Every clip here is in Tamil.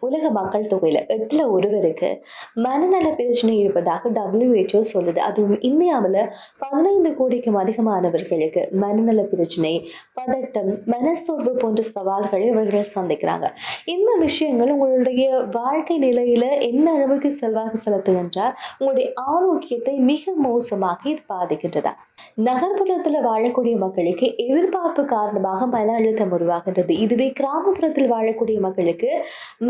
உலக மக்கள் தொகையில 8ல ஒருவருக்கு மனநல பிரச்சனை இருப்பதாக WHO சொல்லுது. அதுவும் இந்தியாவுல 15 கோடிக்கும் அதிகமானவர்களுக்கு மனநல பிரச்சனை, பதட்டம், மனசோர்வு போன்ற சவால்களை இவர்கள் சந்திக்கிறாங்க. இந்த விஷயங்கள் உங்களுடைய வாழ்க்கை நிலையில எந்த அளவுக்கு செல்வாக்கு செலுத்துது என்றால், உங்களுடைய ஆரோக்கியத்தை மிக மோசமாக இது பாதிக்கின்றதா? நகர்ப்புறத்துல வாழக்கூடிய மக்களுக்கு எதிர்பார்ப்பு காரணமாக மன அழுத்தம் உருவாகின்றது. இதுவே கிராமப்புறத்தில் வாழக்கூடிய மக்களுக்கு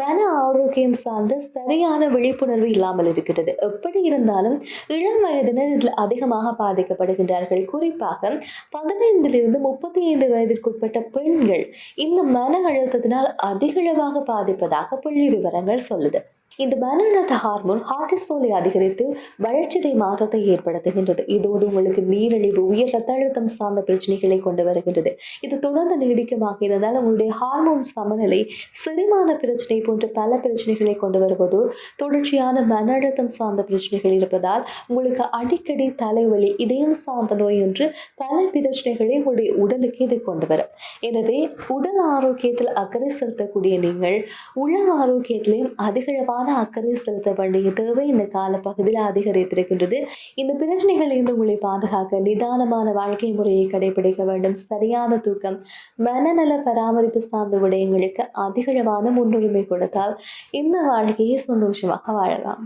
மன ஆரோக்கியம் சார்ந்த சரியான விழிப்புணர்வு இல்லாமல் இருக்கிறது. எப்படி இருந்தாலும் இளம் வயதினர் இதில் அதிகமாக பாதிக்கப்படுகின்றார்கள். குறிப்பாக 15லிருந்து 35 வயதிற்குட்பட்ட பெண்கள் இந்த மன அழுத்தத்தினால் அதிகளவாக பாதிப்பதாக புள்ளி விவரங்கள் சொல்லுது. இந்த மன அழுத்த ஹார்மோன் கார்டிசோலை அதிகரித்து வளர்ச்சிதை மாற்றத்தை ஏற்படுத்துகின்றது. இதோடு உங்களுக்கு நீரிழிவு, உயர் ரத்த அழுத்தம் சார்ந்த பிரச்சனைகளை கொண்டு வருகின்றது. இது தொடர்ந்து நீடிக்கமாக இருந்தால் உங்களுடைய ஹார்மோன் சமநிலை, செரிமான பிரச்சனை போன்ற பல பிரச்சனைகளை கொண்டு வருவது, தொடர்ச்சியான மன அழுத்தம் சார்ந்த பிரச்சனைகள் இருப்பதால் உங்களுக்கு அடிக்கடி தலைவலி, இதயம் சார்ந்த நோய் என்று பல பிரச்சனைகளை உங்களுடைய உடலுக்கு இது கொண்டு வரும். எனவே உடல் ஆரோக்கியத்தில் அக்கறை செலுத்தக்கூடிய நீங்கள் உள ஆரோக்கியத்திலையும் அதிகளவான அக்கறை செலுத்த வேண்டிய தேவை இந்த காலப்பகுதியில் அதிகரித்திருக்கின்றது. இந்த பிரச்சனைகளில் இருந்து உங்களை பாதுகாக்க நிதானமான வாழ்க்கை முறையை கடைபிடிக்க வேண்டும். சரியான தூக்கம், மனநல பராமரிப்பு சார்ந்த விடயங்களுக்கு அதிகளவான முன்னுரிமை கொடுத்தால் இந்த வாழ்க்கையை சந்தோஷமாக வாழலாம்.